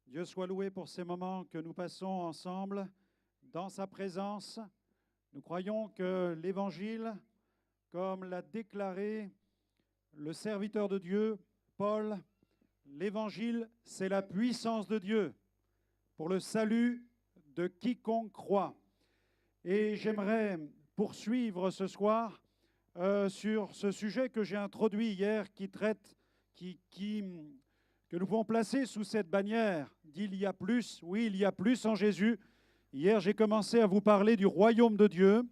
Dieu soit loué pour ces moments que nous passons ensemble dans sa présence. Nous croyons que l'Évangile, comme l'a déclaré le serviteur de Dieu, Paul, l'Évangile, c'est la puissance de Dieu pour le salut de quiconque croit. Et j'aimerais poursuivre ce soir sur ce sujet que j'ai introduit hier que nous pouvons placer sous cette bannière d'il y a plus. Oui, il y a plus en Jésus. Hier, j'ai commencé à vous parler du royaume de Dieu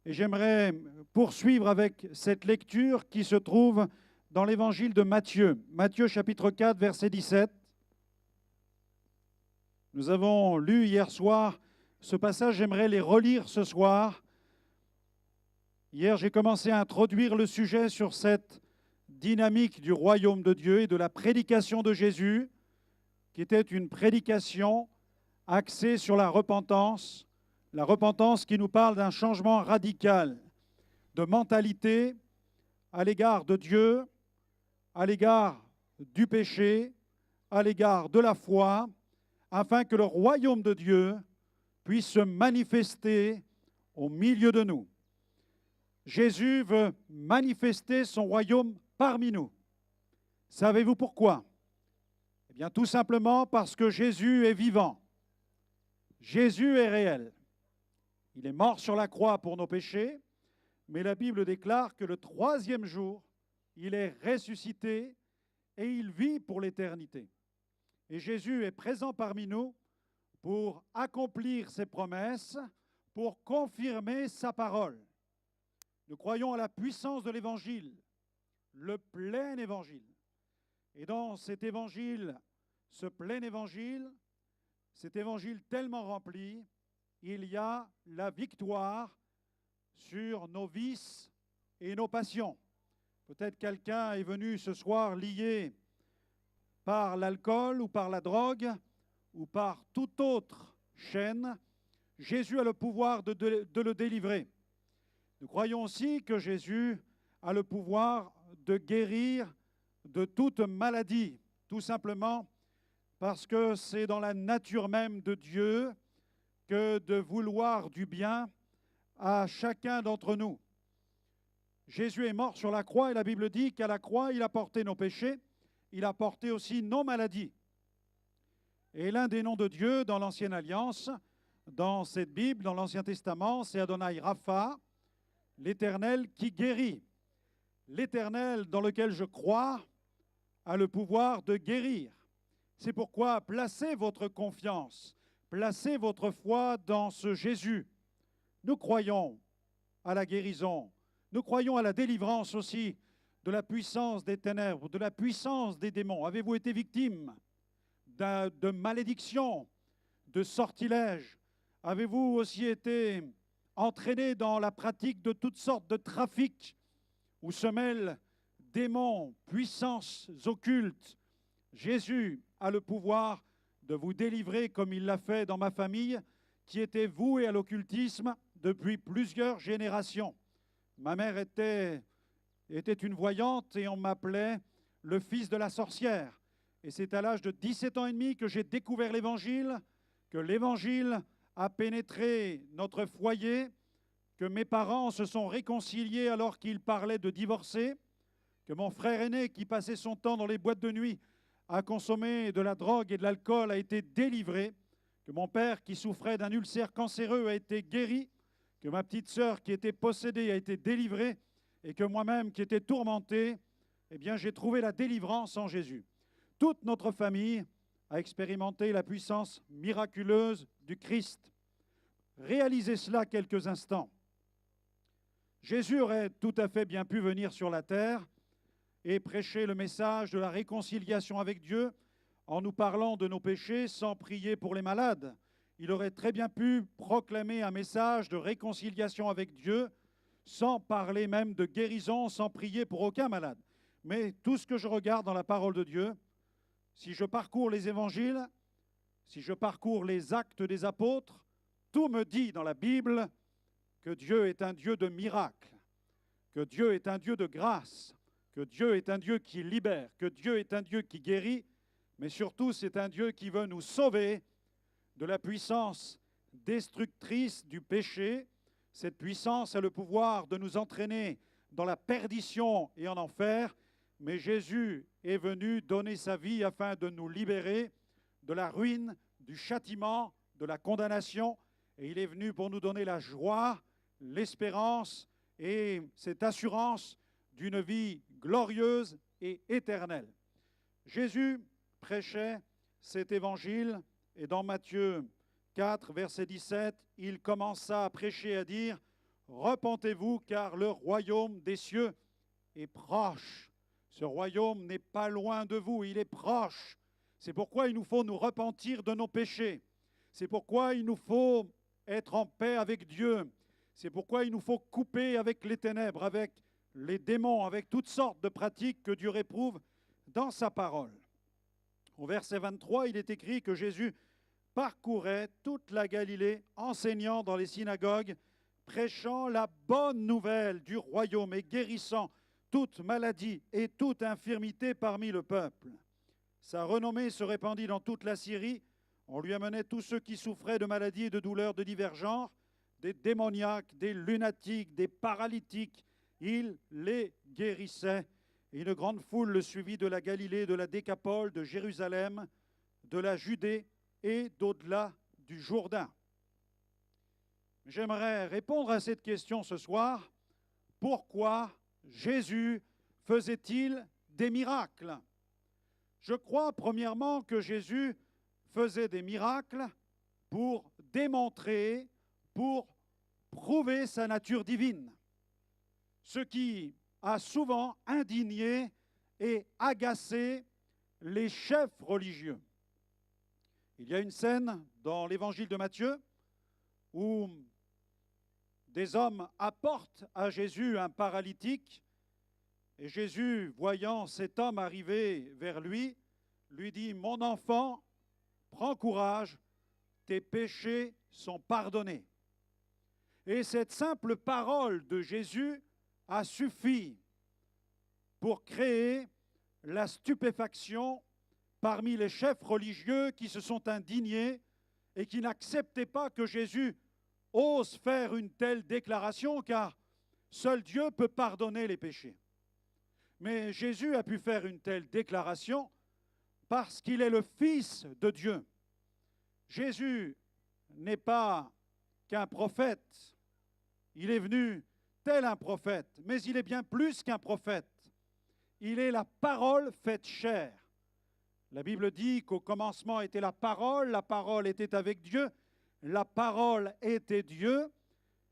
et j'aimerais poursuivre avec cette lecture qui se trouve dans l'évangile de Matthieu. Matthieu chapitre 4, verset 17. Nous avons lu hier soir ce passage, j'aimerais les relire ce soir. Hier, j'ai commencé à introduire le sujet sur cette dynamique du royaume de Dieu et de la prédication de Jésus, qui était une prédication axée sur la repentance qui nous parle d'un changement radical de mentalité à l'égard de Dieu, à l'égard du péché, à l'égard de la foi, afin que le royaume de Dieu puisse se manifester au milieu de nous. Jésus veut manifester son royaume parmi nous. Savez-vous pourquoi? Eh bien, tout simplement parce que Jésus est vivant. Jésus est réel. Il est mort sur la croix pour nos péchés, mais la Bible déclare que le troisième jour, il est ressuscité et il vit pour l'éternité. Et Jésus est présent parmi nous pour accomplir ses promesses, pour confirmer sa parole. Nous croyons à la puissance de l'Évangile, le plein Évangile. Et dans cet Évangile, ce plein Évangile, cet Évangile tellement rempli, il y a la victoire sur nos vices et nos passions. Peut-être quelqu'un est venu ce soir lié par l'alcool ou par la drogue ou par toute autre chaîne. Jésus a le pouvoir de le délivrer. Nous croyons aussi que Jésus a le pouvoir de guérir de toute maladie, tout simplement parce que c'est dans la nature même de Dieu que de vouloir du bien à chacun d'entre nous. Jésus est mort sur la croix et la Bible dit qu'à la croix, il a porté nos péchés, il a porté aussi nos maladies. Et l'un des noms de Dieu dans l'Ancienne Alliance, dans cette Bible, dans l'Ancien Testament, c'est Adonai Rapha, l'Éternel qui guérit. L'Éternel dans lequel je crois a le pouvoir de guérir. C'est pourquoi placez votre confiance, placez votre foi dans ce Jésus. Nous croyons à la guérison, nous croyons à la délivrance aussi de la puissance des ténèbres, de la puissance des démons. Avez-vous été victime de malédiction, de sortilèges? Avez-vous aussi été entraîné dans la pratique de toutes sortes de trafics où se mêlent démons, puissances occultes? Jésus a le pouvoir de vous délivrer comme il l'a fait dans ma famille qui était vouée à l'occultisme depuis plusieurs générations. Ma mère était une voyante et on m'appelait le fils de la sorcière. Et c'est à l'âge de 17 ans et demi que j'ai découvert l'Évangile, que l'Évangile a pénétré notre foyer, que mes parents se sont réconciliés alors qu'ils parlaient de divorcer, que mon frère aîné qui passait son temps dans les boîtes de nuit à consommer de la drogue et de l'alcool a été délivré, que mon père qui souffrait d'un ulcère cancéreux a été guéri, que ma petite sœur qui était possédée a été délivrée et que moi-même qui étais tourmenté, eh bien j'ai trouvé la délivrance en Jésus. Toute notre famille a expérimenté la puissance miraculeuse du Christ. Réalisez cela quelques instants. Jésus aurait tout à fait bien pu venir sur la terre et prêcher le message de la réconciliation avec Dieu en nous parlant de nos péchés sans prier pour les malades. Il aurait très bien pu proclamer un message de réconciliation avec Dieu sans parler même de guérison, sans prier pour aucun malade. Mais tout ce que je regarde dans la parole de Dieu, si je parcours les évangiles, si je parcours les actes des apôtres, tout me dit dans la Bible que Dieu est un Dieu de miracles, que Dieu est un Dieu de grâce, que Dieu est un Dieu qui libère, que Dieu est un Dieu qui guérit, mais surtout c'est un Dieu qui veut nous sauver de la puissance destructrice du péché. Cette puissance a le pouvoir de nous entraîner dans la perdition et en enfer, mais Jésus est venu donner sa vie afin de nous libérer de la ruine, du châtiment, de la condamnation, et il est venu pour nous donner la joie, l'espérance et cette assurance d'une vie glorieuse et éternelle. Jésus prêchait cet évangile et dans Matthieu 4, verset 17, il commença à prêcher et à dire « Repentez-vous car le royaume des cieux est proche. » Ce royaume n'est pas loin de vous, il est proche. C'est pourquoi il nous faut nous repentir de nos péchés. C'est pourquoi il nous faut être en paix avec Dieu. C'est pourquoi il nous faut couper avec les ténèbres, avec les démons, avec toutes sortes de pratiques que Dieu réprouve dans sa parole. Au verset 23, il est écrit que Jésus parcourait toute la Galilée, enseignant dans les synagogues, prêchant la bonne nouvelle du royaume et guérissant toute maladie et toute infirmité parmi le peuple. Sa renommée se répandit dans toute la Syrie. On lui amenait tous ceux qui souffraient de maladies et de douleurs de divers genres, des démoniaques, des lunatiques, des paralytiques. Il les guérissait. Et une grande foule le suivit de la Galilée, de la Décapole, de Jérusalem, de la Judée et d'au-delà du Jourdain. J'aimerais répondre à cette question ce soir. Pourquoi Jésus faisait-il des miracles? Je crois premièrement que Jésus faisait des miracles pour démontrer, pour prouver sa nature divine. Ce qui a souvent indigné et agacé les chefs religieux. Il y a une scène dans l'évangile de Matthieu où des hommes apportent à Jésus un paralytique et Jésus, voyant cet homme arriver vers lui, lui dit « Mon enfant, prends courage, tes péchés sont pardonnés. » Et cette simple parole de Jésus a suffi pour créer la stupéfaction parmi les chefs religieux qui se sont indignés et qui n'acceptaient pas que Jésus ose faire une telle déclaration, car seul Dieu peut pardonner les péchés. Mais Jésus a pu faire une telle déclaration parce qu'il est le Fils de Dieu. Jésus n'est pas qu'un prophète. Il est venu tel un prophète, mais il est bien plus qu'un prophète. Il est la parole faite chair. La Bible dit qu'au commencement était la parole était avec Dieu, la parole était Dieu,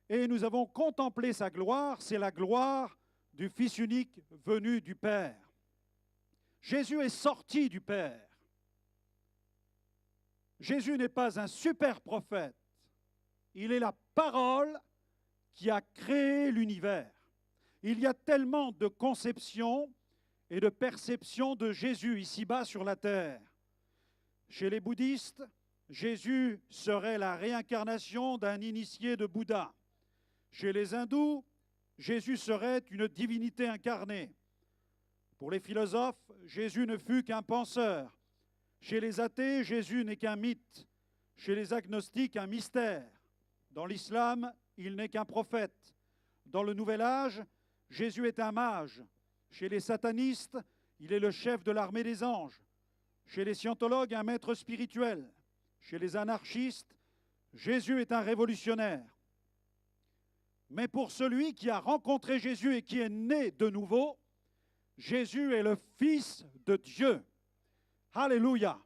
et nous avons contemplé sa gloire, c'est la gloire du Fils unique venu du Père. Jésus est sorti du Père. Jésus n'est pas un super prophète, il est la parole qui a créé l'univers. Il y a tellement de conceptions et de perceptions de Jésus ici-bas sur la terre. Chez les bouddhistes, Jésus serait la réincarnation d'un initié de Bouddha. Chez les hindous, Jésus serait une divinité incarnée. Pour les philosophes, Jésus ne fut qu'un penseur. Chez les athées, Jésus n'est qu'un mythe. Chez les agnostiques, un mystère. Dans l'islam, il n'est qu'un prophète. Dans le Nouvel Âge, Jésus est un mage. Chez les satanistes, il est le chef de l'armée des anges. Chez les scientologues, un maître spirituel. Chez les anarchistes, Jésus est un révolutionnaire. Mais pour celui qui a rencontré Jésus et qui est né de nouveau, Jésus est le Fils de Dieu. Alléluia!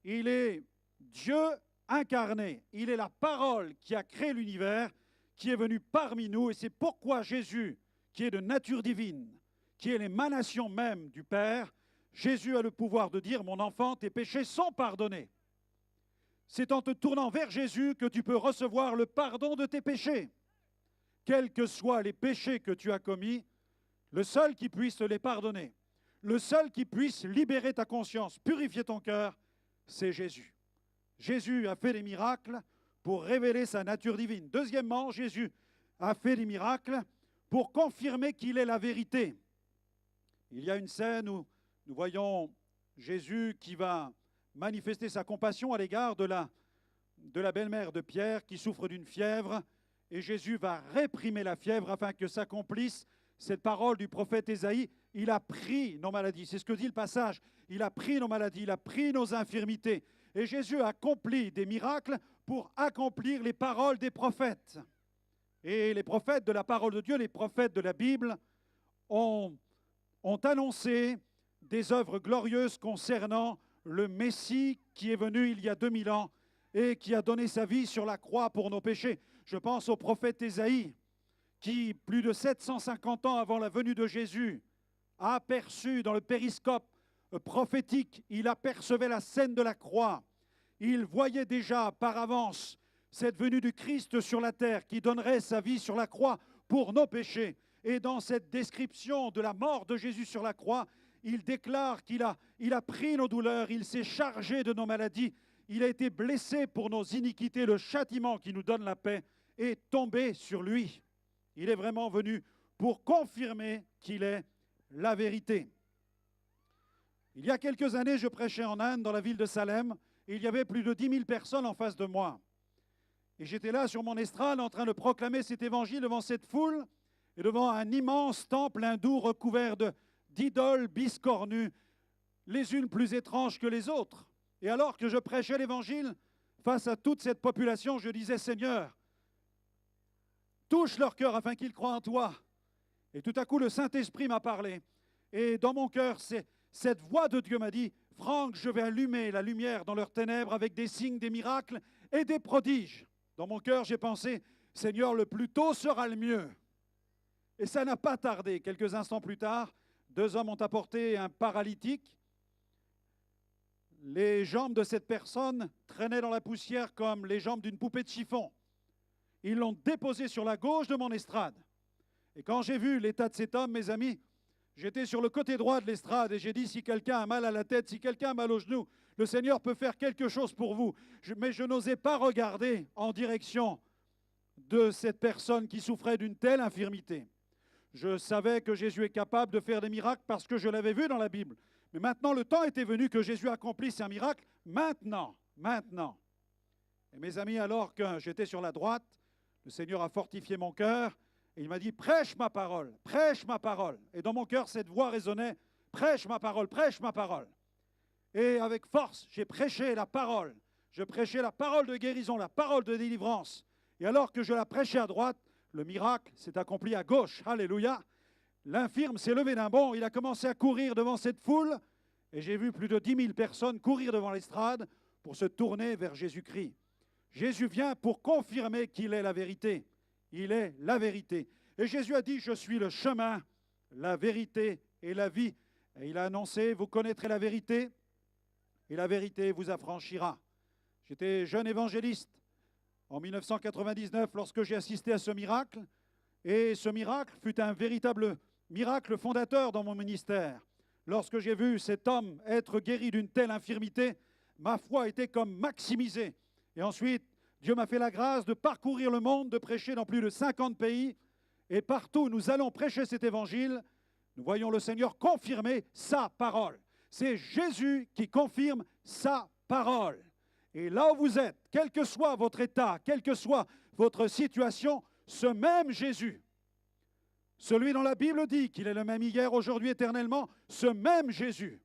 Il est Dieu incarné. Il est la parole qui a créé l'univers, qui est venu parmi nous. Et c'est pourquoi Jésus, qui est de nature divine, qui est l'émanation même du Père, Jésus a le pouvoir de dire « Mon enfant, tes péchés sont pardonnés ». C'est en te tournant vers Jésus que tu peux recevoir le pardon de tes péchés. Quels que soient les péchés que tu as commis, le seul qui puisse te les pardonner, le seul qui puisse libérer ta conscience, purifier ton cœur, c'est Jésus. Jésus a fait des miracles pour révéler sa nature divine. Deuxièmement, Jésus a fait des miracles pour confirmer qu'il est la vérité. Il y a une scène où nous voyons Jésus qui va manifester sa compassion à l'égard de la belle-mère de Pierre qui souffre d'une fièvre. Et Jésus va réprimer la fièvre afin que s'accomplisse cette parole du prophète Ésaïe. Il a pris nos maladies. C'est ce que dit le passage. Il a pris nos maladies, il a pris nos infirmités. Et Jésus a accompli des miracles pour accomplir les paroles des prophètes. Et les prophètes de la parole de Dieu, les prophètes de la Bible, ont annoncé des œuvres glorieuses concernant le Messie qui est venu il y a 2000 ans et qui a donné sa vie sur la croix pour nos péchés. Je pense au prophète Ésaïe, qui, plus de 750 ans avant la venue de Jésus, a aperçu dans le périscope prophétique, il apercevait la scène de la croix. Il voyait déjà par avance cette venue du Christ sur la terre qui donnerait sa vie sur la croix pour nos péchés. Et dans cette description de la mort de Jésus sur la croix, il déclare qu'il a pris nos douleurs, il s'est chargé de nos maladies, il a été blessé pour nos iniquités, le châtiment qui nous donne la paix est tombé sur lui. Il est vraiment venu pour confirmer qu'il est la vérité. Il y a quelques années, je prêchais en Inde, dans la ville de Salem, et il y avait plus de 10 000 personnes en face de moi. Et j'étais là sur mon estrade en train de proclamer cet évangile devant cette foule et devant un immense temple hindou recouvert d'idoles biscornues, les unes plus étranges que les autres. Et alors que je prêchais l'évangile face à toute cette population, je disais, Seigneur, touche leur cœur afin qu'ils croient en toi. Et tout à coup, le Saint-Esprit m'a parlé. Et dans mon cœur, cette voix de Dieu m'a dit, Franck, je vais allumer la lumière dans leurs ténèbres avec des signes, des miracles et des prodiges. Dans mon cœur, j'ai pensé, Seigneur, le plus tôt sera le mieux. Et ça n'a pas tardé. Quelques instants plus tard, 2 hommes ont apporté un paralytique. Les jambes de cette personne traînaient dans la poussière comme les jambes d'une poupée de chiffon. Ils l'ont déposé sur la gauche de mon estrade. Et quand j'ai vu l'état de cet homme, mes amis, j'étais sur le côté droit de l'estrade et j'ai dit, si quelqu'un a mal à la tête, si quelqu'un a mal aux genoux, le Seigneur peut faire quelque chose pour vous. Mais je n'osais pas regarder en direction de cette personne qui souffrait d'une telle infirmité. Je savais que Jésus est capable de faire des miracles parce que je l'avais vu dans la Bible. Mais maintenant, le temps était venu que Jésus accomplisse un miracle. Maintenant. Et mes amis, alors que j'étais sur la droite, le Seigneur a fortifié mon cœur et il m'a dit, prêche ma parole, prêche ma parole. Et dans mon cœur, cette voix résonnait, prêche ma parole, prêche ma parole. Et avec force, j'ai prêché la parole. Je prêchais la parole de guérison, la parole de délivrance. Et alors que je la prêchais à droite, le miracle s'est accompli à gauche. Alléluia. L'infirme s'est levé d'un bond, il a commencé à courir devant cette foule, et j'ai vu plus de 10 000 personnes courir devant l'estrade pour se tourner vers Jésus-Christ. Jésus vient pour confirmer qu'il est la vérité. Il est la vérité. Et Jésus a dit, je suis le chemin, la vérité et la vie. Et il a annoncé, vous connaîtrez la vérité, et la vérité vous affranchira. J'étais jeune évangéliste en 1999 lorsque j'ai assisté à ce miracle, et ce miracle fut un véritable miracle fondateur dans mon ministère. Lorsque j'ai vu cet homme être guéri d'une telle infirmité, ma foi était comme maximisée. Et ensuite, Dieu m'a fait la grâce de parcourir le monde, de prêcher dans plus de 50 pays, et partout où nous allons prêcher cet évangile, nous voyons le Seigneur confirmer sa parole. C'est Jésus qui confirme sa parole. Et là où vous êtes, quel que soit votre état, quelle que soit votre situation, ce même Jésus, celui dont la Bible dit qu'il est le même hier, aujourd'hui, éternellement, ce même Jésus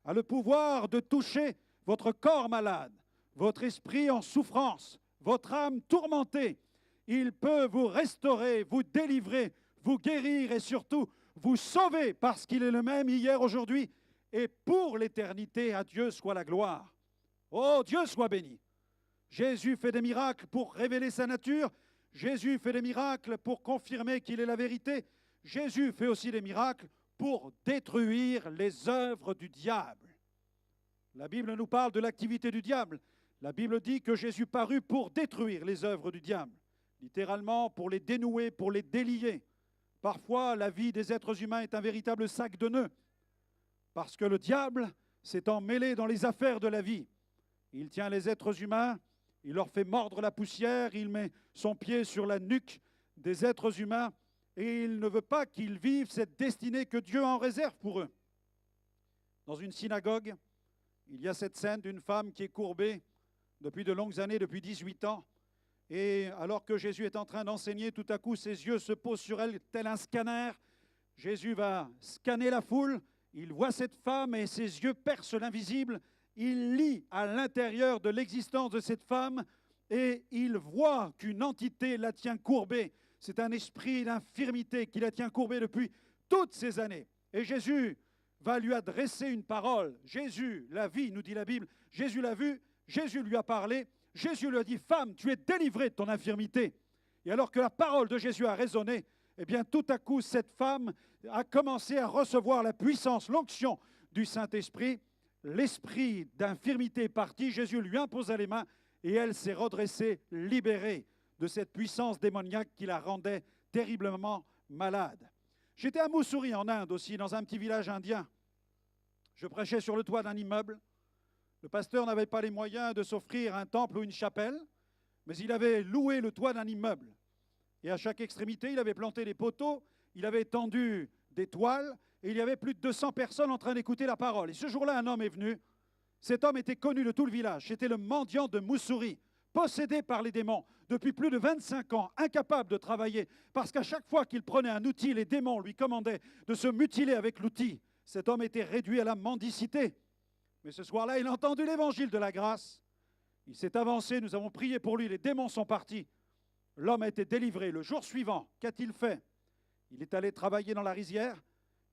a le pouvoir de toucher votre corps malade, votre esprit en souffrance, votre âme tourmentée. Il peut vous restaurer, vous délivrer, vous guérir et surtout vous sauver parce qu'il est le même hier, aujourd'hui et pour l'éternité. À Dieu soit la gloire. Oh, Dieu soit béni. Jésus fait des miracles pour révéler sa nature. Jésus fait des miracles pour confirmer qu'il est la vérité. Jésus fait aussi des miracles pour détruire les œuvres du diable. La Bible nous parle de l'activité du diable. La Bible dit que Jésus parut pour détruire les œuvres du diable. Littéralement, pour les dénouer, pour les délier. Parfois, la vie des êtres humains est un véritable sac de nœuds. Parce que le diable s'est emmêlé dans les affaires de la vie. Il tient les êtres humains, il leur fait mordre la poussière, il met son pied sur la nuque des êtres humains et il ne veut pas qu'ils vivent cette destinée que Dieu en réserve pour eux. Dans une synagogue, il y a cette scène d'une femme qui est courbée depuis de longues années, depuis 18 ans. Et alors que Jésus est en train d'enseigner, tout à coup, ses yeux se posent sur elle tel un scanner. Jésus va scanner la foule, il voit cette femme et ses yeux percent l'invisible. Il lit à l'intérieur de l'existence de cette femme et il voit qu'une entité la tient courbée. C'est un esprit d'infirmité qui la tient courbée depuis toutes ces années. Et Jésus va lui adresser une parole. Jésus la vit, nous dit la Bible. Jésus l'a vu, Jésus lui a parlé. Jésus lui a dit, femme, tu es délivrée de ton infirmité. Et alors que la parole de Jésus a résonné, eh bien tout à coup, cette femme a commencé à recevoir la puissance, l'onction du Saint-Esprit. L'esprit d'infirmité est parti, Jésus lui imposa les mains et elle s'est redressée, libérée de cette puissance démoniaque qui la rendait terriblement malade. J'étais à Mussoorie, en Inde aussi, dans un petit village indien. Je prêchais sur le toit d'un immeuble. Le pasteur n'avait pas les moyens de s'offrir un temple ou une chapelle, mais il avait loué le toit d'un immeuble. Et à chaque extrémité, il avait planté des poteaux, il avait tendu des toiles, et il y avait plus de 200 personnes en train d'écouter la parole. Et ce jour-là, un homme est venu. Cet homme était connu de tout le village. C'était le mendiant de Mussoorie, possédé par les démons depuis plus de 25 ans, incapable de travailler, parce qu'à chaque fois qu'il prenait un outil, les démons lui commandaient de se mutiler avec l'outil. Cet homme était réduit à la mendicité. Mais ce soir-là, il a entendu l'évangile de la grâce. Il s'est avancé, nous avons prié pour lui, les démons sont partis. L'homme a été délivré. Le jour suivant, qu'a-t-il fait? Il est allé travailler dans la rizière.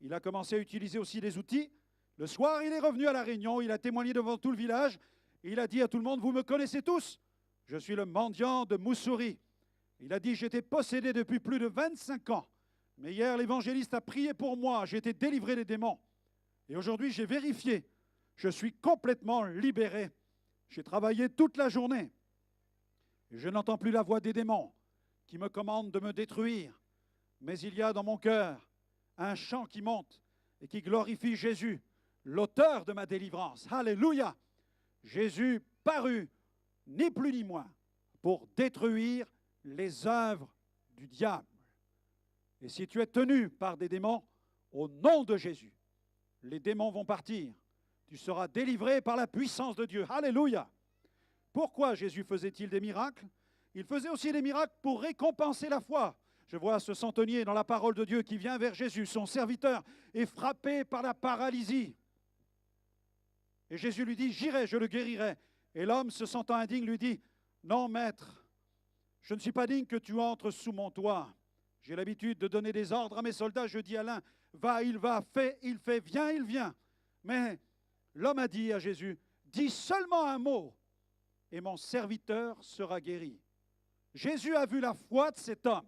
Il a commencé à utiliser aussi des outils. Le soir, il est revenu à la réunion. Il a témoigné devant tout le village. Et il a dit à tout le monde, vous me connaissez tous? Je suis le mendiant de Mussoorie. Il a dit, j'étais possédé depuis plus de 25 ans. Mais hier, l'évangéliste a prié pour moi. J'ai été délivré des démons. Et aujourd'hui, j'ai vérifié. Je suis complètement libéré. J'ai travaillé toute la journée. Et je n'entends plus la voix des démons qui me commandent de me détruire. Mais il y a dans mon cœur un chant qui monte et qui glorifie Jésus, l'auteur de ma délivrance. Alléluia! Jésus parut, ni plus ni moins, pour détruire les œuvres du diable. Et si tu es tenu par des démons, au nom de Jésus, les démons vont partir. Tu seras délivré par la puissance de Dieu. Alléluia! Pourquoi Jésus faisait-il des miracles? Il faisait aussi des miracles pour récompenser la foi. Je vois ce centenier dans la parole de Dieu qui vient vers Jésus. Son serviteur est frappé par la paralysie. Et Jésus lui dit, j'irai, je le guérirai. Et l'homme, se sentant indigne, lui dit, non, maître, je ne suis pas digne que tu entres sous mon toit. J'ai l'habitude de donner des ordres à mes soldats. Je dis à l'un, va, il va, fais, il fait, viens, il vient. Mais l'homme a dit à Jésus, dis seulement un mot et mon serviteur sera guéri. Jésus a vu la foi de cet homme.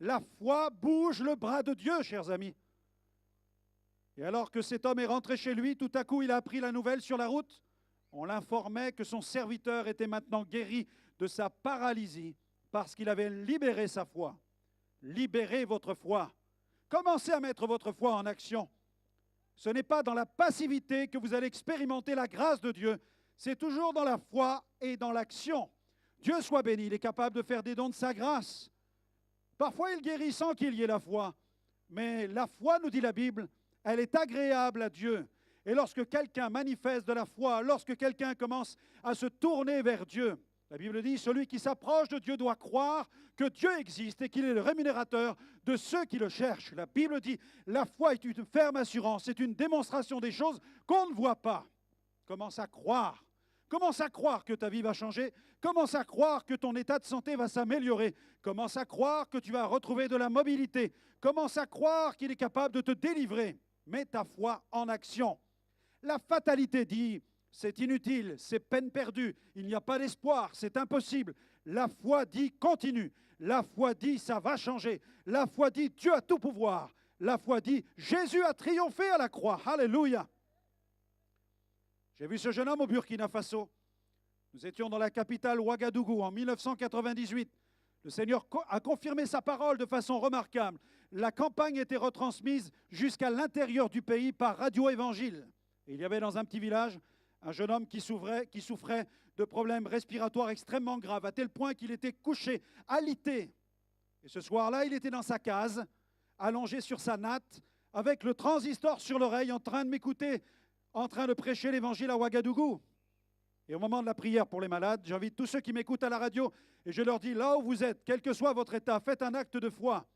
La foi bouge le bras de Dieu, chers amis. Et alors que cet homme est rentré chez lui, tout à coup, il a appris la nouvelle sur la route. On l'informait que son serviteur était maintenant guéri de sa paralysie parce qu'il avait libéré sa foi. Libérez votre foi. Commencez à mettre votre foi en action. Ce n'est pas dans la passivité que vous allez expérimenter la grâce de Dieu. C'est toujours dans la foi et dans l'action. Dieu soit béni, il est capable de faire des dons de sa grâce. Parfois, il guérit sans qu'il y ait la foi. Mais la foi, nous dit la Bible, elle est agréable à Dieu. Et lorsque quelqu'un manifeste de la foi, lorsque quelqu'un commence à se tourner vers Dieu, la Bible dit, celui qui s'approche de Dieu doit croire que Dieu existe et qu'il est le rémunérateur de ceux qui le cherchent. La Bible dit, la foi est une ferme assurance, c'est une démonstration des choses qu'on ne voit pas. Commence à croire. Commence à croire que ta vie va changer. Commence à croire que ton état de santé va s'améliorer. Commence à croire que tu vas retrouver de la mobilité. Commence à croire qu'il est capable de te délivrer. Mets ta foi en action. La fatalité dit, c'est inutile, c'est peine perdue, il n'y a pas d'espoir, c'est impossible. La foi dit, continue. La foi dit, ça va changer. La foi dit, Dieu a tout pouvoir. La foi dit, Jésus a triomphé à la croix. Alléluia. J'ai vu ce jeune homme au Burkina Faso. Nous étions dans la capitale Ouagadougou en 1998. Le Seigneur a confirmé sa parole de façon remarquable. La campagne était retransmise jusqu'à l'intérieur du pays par Radio Évangile. Et il y avait dans un petit village un jeune homme qui souffrait de problèmes respiratoires extrêmement graves, à tel point qu'il était couché, alité. Et ce soir-là, il était dans sa case, allongé sur sa natte, avec le transistor sur l'oreille, en train de m'écouter en train de prêcher l'évangile à Ouagadougou. Et au moment de la prière pour les malades, j'invite tous ceux qui m'écoutent à la radio et je leur dis, là où vous êtes, quel que soit votre état, faites un acte de foi.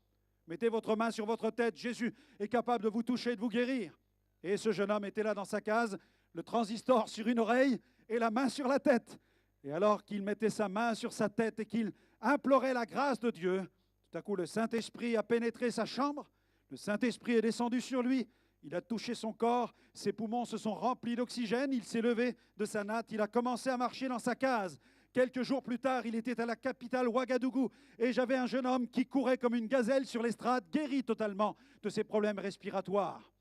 Mettez votre main sur votre tête, Jésus est capable de vous toucher et de vous guérir. Et ce jeune homme était là dans sa case, le transistor sur une oreille et la main sur la tête. Et alors qu'il mettait sa main sur sa tête et qu'il implorait la grâce de Dieu, tout à coup le Saint-Esprit a pénétré sa chambre, le Saint-Esprit est descendu sur lui, il a touché son corps, ses poumons se sont remplis d'oxygène, il s'est levé de sa natte, il a commencé à marcher dans sa case. Quelques jours plus tard, il était à la capitale Ouagadougou et j'avais un jeune homme qui courait comme une gazelle sur l'estrade, guéri totalement de ses problèmes respiratoires.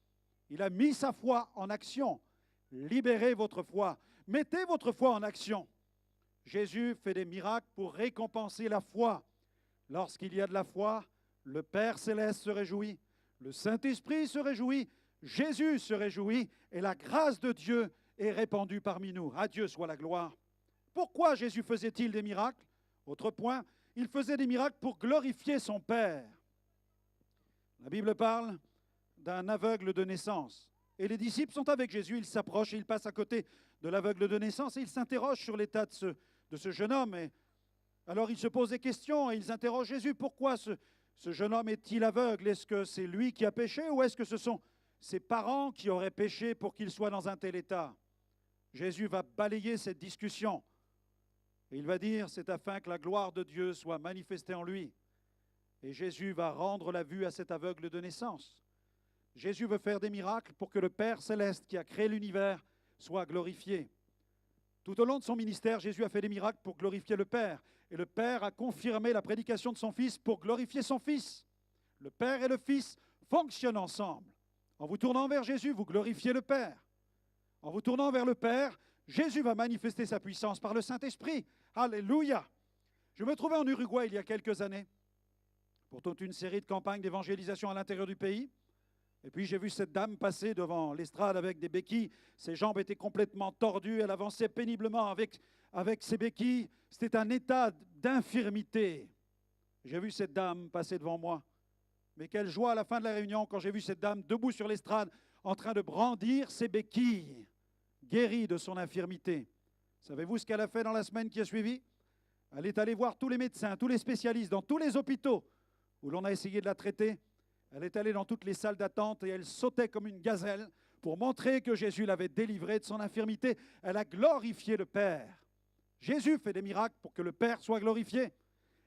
Il a mis sa foi en action. Libérez votre foi. Mettez votre foi en action. Jésus fait des miracles pour récompenser la foi. Lorsqu'il y a de la foi, le Père céleste se réjouit, le Saint-Esprit se réjouit, Jésus se réjouit et la grâce de Dieu est répandue parmi nous. À Dieu soit la gloire. Pourquoi Jésus faisait-il des miracles? Autre point, il faisait des miracles pour glorifier son Père. La Bible parle d'un aveugle de naissance. Et les disciples sont avec Jésus, ils s'approchent et ils passent à côté de l'aveugle de naissance et ils s'interrogent sur l'état de ce jeune homme. Et alors ils se posent des questions et ils interrogent Jésus, pourquoi ce jeune homme est-il aveugle? Est-ce que c'est lui qui a péché ou est-ce que ce sont ses parents qui auraient péché pour qu'il soit dans un tel état? Jésus va balayer cette discussion et il va dire, c'est afin que la gloire de Dieu soit manifestée en lui. Et Jésus va rendre la vue à cet aveugle de naissance. Jésus veut faire des miracles pour que le Père céleste qui a créé l'univers soit glorifié. Tout au long de son ministère, Jésus a fait des miracles pour glorifier le Père. Et le Père a confirmé la prédication de son Fils pour glorifier son Fils. Le Père et le Fils fonctionnent ensemble. En vous tournant vers Jésus, vous glorifiez le Père. En vous tournant vers le Père, Jésus va manifester sa puissance par le Saint-Esprit. Alléluia! Je me trouvais en Uruguay il y a quelques années pour toute une série de campagnes d'évangélisation à l'intérieur du pays. Et puis j'ai vu cette dame passer devant l'estrade avec des béquilles. Ses jambes étaient complètement tordues. Elle avançait péniblement avec ses béquilles. C'était un état d'infirmité. J'ai vu cette dame passer devant moi. Mais quelle joie à la fin de la réunion quand j'ai vu cette dame debout sur l'estrade en train de brandir ses béquilles, guérie de son infirmité. Savez-vous ce qu'elle a fait dans la semaine qui a suivi? Elle est allée voir tous les médecins, tous les spécialistes, dans tous les hôpitaux où l'on a essayé de la traiter. Elle est allée dans toutes les salles d'attente et elle sautait comme une gazelle pour montrer que Jésus l'avait délivrée de son infirmité. Elle a glorifié le Père. Jésus fait des miracles pour que le Père soit glorifié.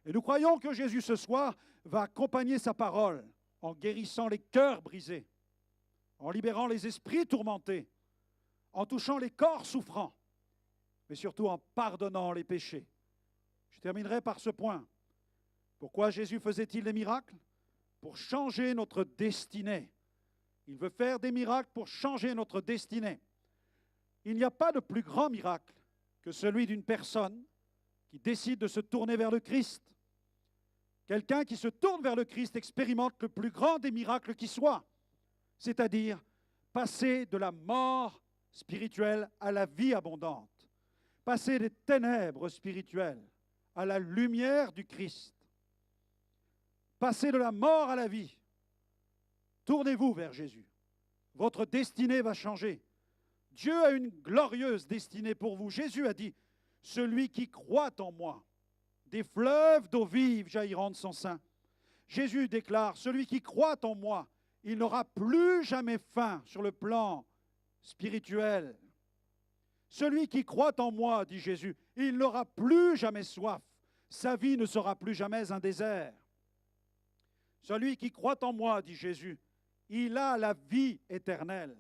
Et nous croyons que Jésus ce soir va accompagner sa parole en guérissant les cœurs brisés, en libérant les esprits tourmentés, en touchant les corps souffrants, mais surtout en pardonnant les péchés. Je terminerai par ce point. Pourquoi Jésus faisait-il des miracles? Pour changer notre destinée. Il veut faire des miracles pour changer notre destinée. Il n'y a pas de plus grand miracle que celui d'une personne qui décide de se tourner vers le Christ. Quelqu'un qui se tourne vers le Christ expérimente le plus grand des miracles qui soit, c'est-à-dire passer de la mort spirituelle à la vie abondante, passer des ténèbres spirituelles à la lumière du Christ. Passez de la mort à la vie. Tournez-vous vers Jésus. Votre destinée va changer. Dieu a une glorieuse destinée pour vous. Jésus a dit, « Celui qui croit en moi, des fleuves d'eau vive jailliront de son sein. » Jésus déclare, « Celui qui croit en moi, il n'aura plus jamais faim sur le plan spirituel. Celui qui croit en moi, dit Jésus, il n'aura plus jamais soif. Sa vie ne sera plus jamais un désert. Celui qui croit en moi, dit Jésus, il a la vie éternelle.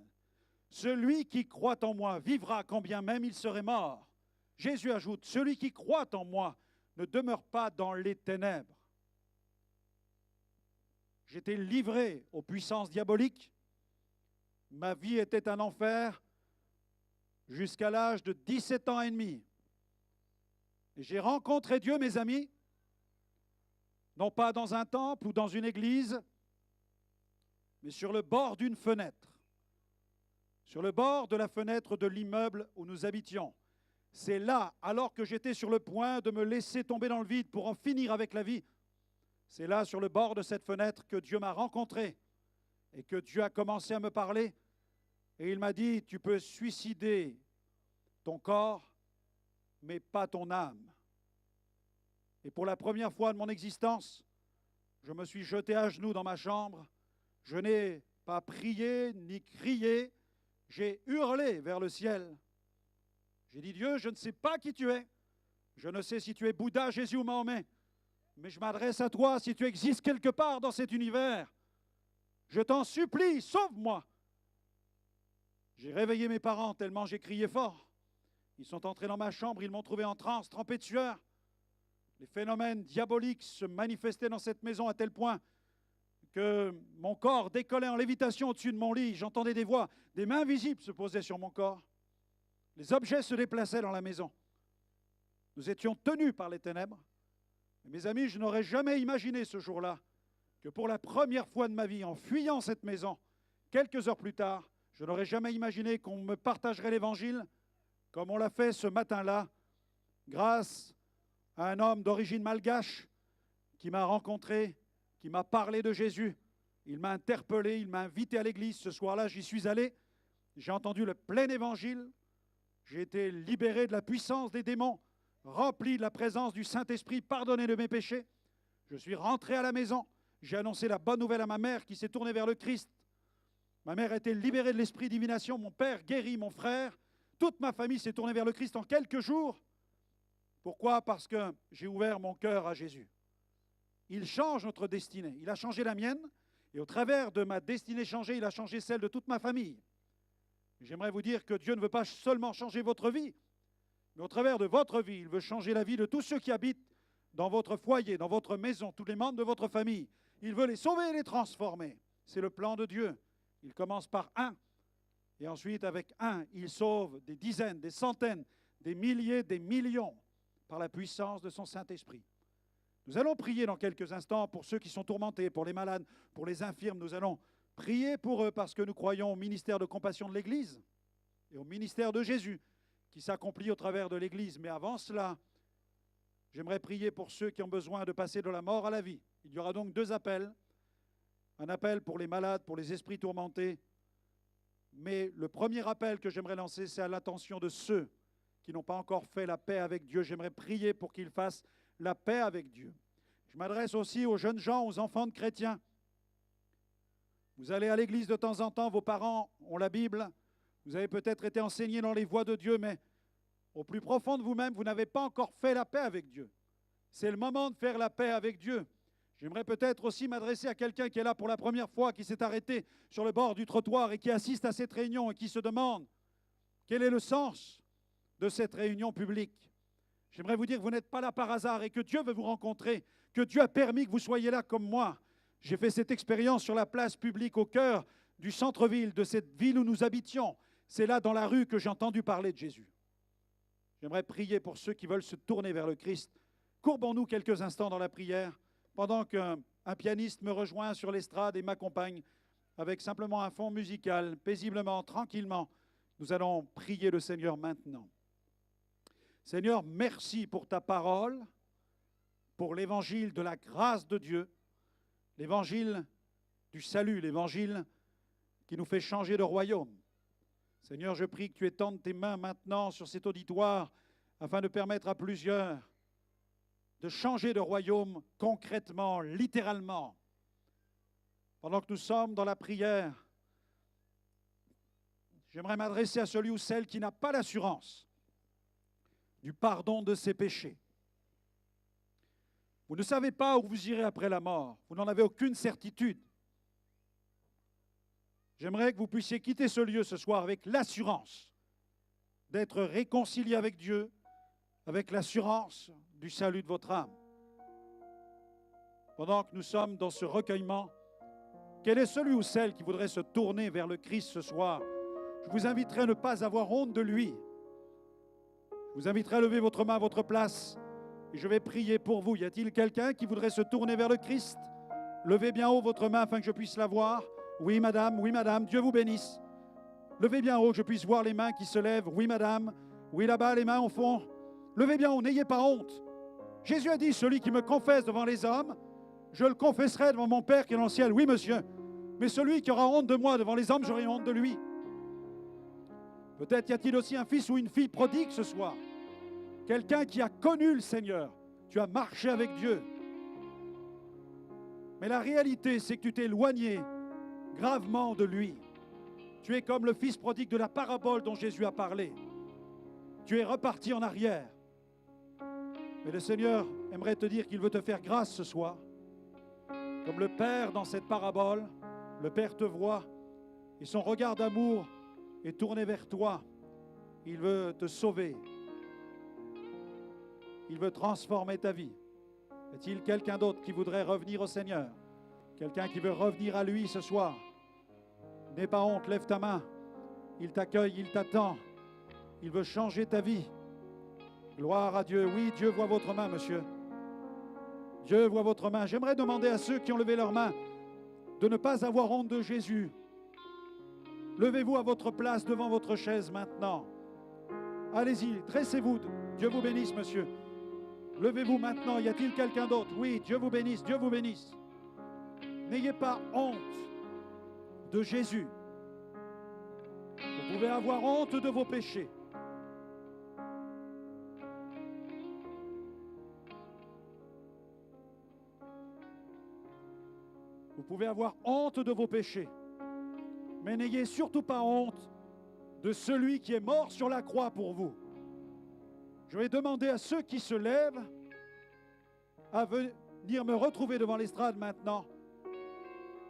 Celui qui croit en moi vivra quand bien même il serait mort. Jésus ajoute, celui qui croit en moi ne demeure pas dans les ténèbres. J'étais livré aux puissances diaboliques. Ma vie était un enfer jusqu'à l'âge de 17 ans et demi. Et j'ai rencontré Dieu, mes amis, non pas dans un temple ou dans une église, mais sur le bord d'une fenêtre, sur le bord de la fenêtre de l'immeuble où nous habitions. C'est là, alors que j'étais sur le point de me laisser tomber dans le vide pour en finir avec la vie, c'est là, sur le bord de cette fenêtre, que Dieu m'a rencontré et que Dieu a commencé à me parler Et il m'a dit, tu peux suicider ton corps, mais pas ton âme. Et pour la première fois de mon existence, je me suis jeté à genoux dans ma chambre. Je n'ai pas prié ni crié, j'ai hurlé vers le ciel. J'ai dit, Dieu, je ne sais pas qui tu es. Je ne sais si tu es Bouddha, Jésus ou Mahomet. Mais je m'adresse à toi si tu existes quelque part dans cet univers. Je t'en supplie, sauve-moi. J'ai réveillé mes parents tellement j'ai crié fort. Ils sont entrés dans ma chambre, ils m'ont trouvé en transe, trempé de sueur. Les phénomènes diaboliques se manifestaient dans cette maison à tel point que mon corps décollait en lévitation au-dessus de mon lit. J'entendais des voix, des mains visibles se posaient sur mon corps. Les objets se déplaçaient dans la maison. Nous étions tenus par les ténèbres. Et mes amis, je n'aurais jamais imaginé ce jour-là que pour la première fois de ma vie, en fuyant cette maison, quelques heures plus tard, je n'aurais jamais imaginé qu'on me partagerait l'Évangile comme on l'a fait ce matin-là, grâce à un homme d'origine malgache qui m'a rencontré, qui m'a parlé de Jésus. Il m'a interpellé, il m'a invité à l'église. Ce soir-là, j'y suis allé. J'ai entendu le plein évangile. J'ai été libéré de la puissance des démons, rempli de la présence du Saint-Esprit, pardonné de mes péchés. Je suis rentré à la maison. J'ai annoncé la bonne nouvelle à ma mère qui s'est tournée vers le Christ. Ma mère a été libérée de l'esprit de divination. Mon père guéri, mon frère. Toute ma famille s'est tournée vers le Christ en quelques jours. Pourquoi? Parce que j'ai ouvert mon cœur à Jésus. Il change notre destinée. Il a changé la mienne. Et au travers de ma destinée changée, il a changé celle de toute ma famille. J'aimerais vous dire que Dieu ne veut pas seulement changer votre vie, mais au travers de votre vie, il veut changer la vie de tous ceux qui habitent dans votre foyer, dans votre maison, tous les membres de votre famille. Il veut les sauver et les transformer. C'est le plan de Dieu. Il commence par un. Et ensuite, avec un, il sauve des dizaines, des centaines, des milliers, des millions par la puissance de son Saint-Esprit. Nous allons prier dans quelques instants pour ceux qui sont tourmentés, pour les malades, pour les infirmes. Nous allons prier pour eux parce que nous croyons au ministère de compassion de l'Église et au ministère de Jésus qui s'accomplit au travers de l'Église. Mais avant cela, j'aimerais prier pour ceux qui ont besoin de passer de la mort à la vie. Il y aura donc deux appels. Un appel pour les malades, pour les esprits tourmentés. Mais le premier appel que j'aimerais lancer, c'est à l'attention de ceux qui n'ont pas encore fait la paix avec Dieu. J'aimerais prier pour qu'ils fassent la paix avec Dieu. Je m'adresse aussi aux jeunes gens, aux enfants de chrétiens. Vous allez à l'église de temps en temps, vos parents ont la Bible, vous avez peut-être été enseignés dans les voies de Dieu, mais au plus profond de vous-même, vous n'avez pas encore fait la paix avec Dieu. C'est le moment de faire la paix avec Dieu. J'aimerais peut-être aussi m'adresser à quelqu'un qui est là pour la première fois, qui s'est arrêté sur le bord du trottoir et qui assiste à cette réunion et qui se demande quel est le sens de cette réunion publique. J'aimerais vous dire que vous n'êtes pas là par hasard et que Dieu veut vous rencontrer, que Dieu a permis que vous soyez là comme moi. J'ai fait cette expérience sur la place publique au cœur du centre-ville, de cette ville où nous habitions. C'est là, dans la rue, que j'ai entendu parler de Jésus. J'aimerais prier pour ceux qui veulent se tourner vers le Christ. Courbons-nous quelques instants dans la prière, pendant qu'un pianiste me rejoint sur l'estrade et m'accompagne avec simplement un fond musical, paisiblement, tranquillement. Nous allons prier le Seigneur maintenant. Seigneur, merci pour ta parole, pour l'évangile de la grâce de Dieu, l'évangile du salut, l'évangile qui nous fait changer de royaume. Seigneur, je prie que tu étendes tes mains maintenant sur cet auditoire afin de permettre à plusieurs de changer de royaume concrètement, littéralement. Pendant que nous sommes dans la prière, j'aimerais m'adresser à celui ou celle qui n'a pas l'assurance du pardon de ses péchés. Vous ne savez pas où vous irez après la mort. Vous n'en avez aucune certitude. J'aimerais que vous puissiez quitter ce lieu ce soir avec l'assurance d'être réconcilié avec Dieu, avec l'assurance du salut de votre âme. Pendant que nous sommes dans ce recueillement, quel est celui ou celle qui voudrait se tourner vers le Christ ce soir? Je vous inviterai à ne pas avoir honte de lui. Je vous inviterai à lever votre main à votre place et je vais prier pour vous. Y a-t-il quelqu'un qui voudrait se tourner vers le Christ? Levez bien haut votre main afin que je puisse la voir. Oui, madame, Dieu vous bénisse. Levez bien haut que je puisse voir les mains qui se lèvent. Oui, madame. Oui, là-bas, les mains au fond. Levez bien haut, n'ayez pas honte. Jésus a dit, celui qui me confesse devant les hommes, je le confesserai devant mon Père qui est dans le ciel. Oui, monsieur. Mais celui qui aura honte de moi devant les hommes, j'aurai honte de lui. Peut-être y a-t-il aussi un fils ou une fille prodigue ce soir. Quelqu'un qui a connu le Seigneur. Tu as marché avec Dieu. Mais la réalité, c'est que tu t'es éloigné gravement de lui. Tu es comme le fils prodigue de la parabole dont Jésus a parlé. Tu es reparti en arrière. Mais le Seigneur aimerait te dire qu'il veut te faire grâce ce soir. Comme le Père dans cette parabole, le Père te voit et son regard d'amour est tourné vers toi. Il veut te sauver. Il veut transformer ta vie. Y a-t-il quelqu'un d'autre qui voudrait revenir au Seigneur? Quelqu'un qui veut revenir à lui ce soir? N'aie pas honte, lève ta main. Il t'accueille, il t'attend. Il veut changer ta vie. Gloire à Dieu. Oui, Dieu voit votre main, monsieur. Dieu voit votre main. J'aimerais demander à ceux qui ont levé leur main de ne pas avoir honte de Jésus. Levez-vous à votre place devant votre chaise maintenant. Allez-y, dressez-vous. Dieu vous bénisse, monsieur. Levez-vous maintenant. Y a-t-il quelqu'un d'autre? Oui, Dieu vous bénisse, Dieu vous bénisse. N'ayez pas honte de Jésus. Vous pouvez avoir honte de vos péchés. Vous pouvez avoir honte de vos péchés. Mais n'ayez surtout pas honte de celui qui est mort sur la croix pour vous. Je vais demander à ceux qui se lèvent à venir me retrouver devant l'estrade maintenant.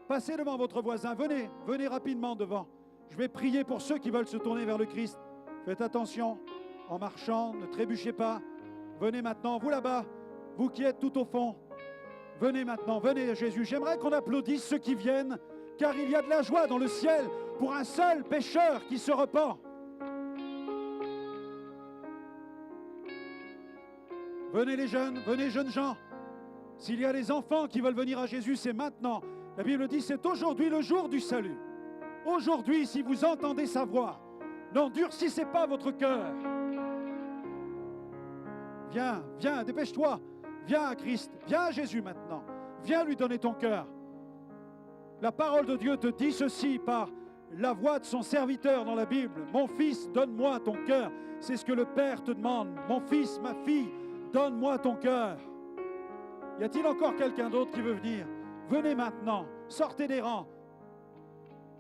Passez devant votre voisin. Venez, venez rapidement devant. Je vais prier pour ceux qui veulent se tourner vers le Christ. Faites attention en marchant, ne trébuchez pas. Venez maintenant, vous là-bas, vous qui êtes tout au fond. Venez maintenant, venez à Jésus. J'aimerais qu'on applaudisse ceux qui viennent, car il y a de la joie dans le ciel pour un seul pécheur qui se repent. Venez les jeunes gens. S'il y a des enfants qui veulent venir à Jésus, c'est maintenant. La Bible dit, c'est aujourd'hui le jour du salut. Aujourd'hui, si vous entendez sa voix, n'endurcissez pas votre cœur. Viens, viens, dépêche-toi. Viens à Christ, viens à Jésus maintenant. Viens lui donner ton cœur. La parole de Dieu te dit ceci par la voix de son serviteur dans la Bible. Mon fils, donne-moi ton cœur. C'est ce que le Père te demande. Mon fils, ma fille, donne-moi ton cœur. Y a-t-il encore quelqu'un d'autre qui veut venir? Venez maintenant, sortez des rangs.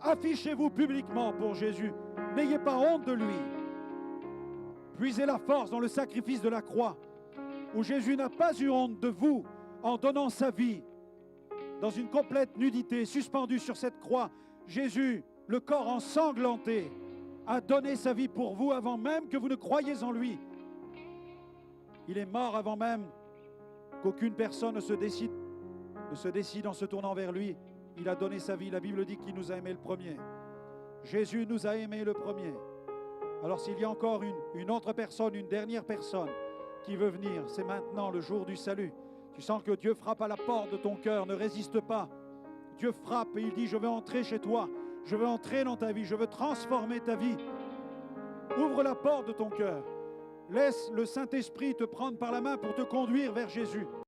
Affichez-vous publiquement pour Jésus. N'ayez pas honte de lui. Puisez la force dans le sacrifice de la croix, où Jésus n'a pas eu honte de vous en donnant sa vie dans une complète nudité, suspendu sur cette croix. Jésus, le corps ensanglanté, a donné sa vie pour vous avant même que vous ne croyiez en lui. Il est mort avant même qu'aucune personne ne se décide en se tournant vers lui. Il a donné sa vie. La Bible dit qu'il nous a aimés le premier. Jésus nous a aimés le premier. Alors s'il y a encore une autre personne, une dernière personne qui veut venir, c'est maintenant le jour du salut. Tu sens que Dieu frappe à la porte de ton cœur, ne résiste pas. Dieu frappe et il dit, je veux entrer chez toi, je veux entrer dans ta vie, je veux transformer ta vie. Ouvre la porte de ton cœur. Laisse le Saint-Esprit te prendre par la main pour te conduire vers Jésus.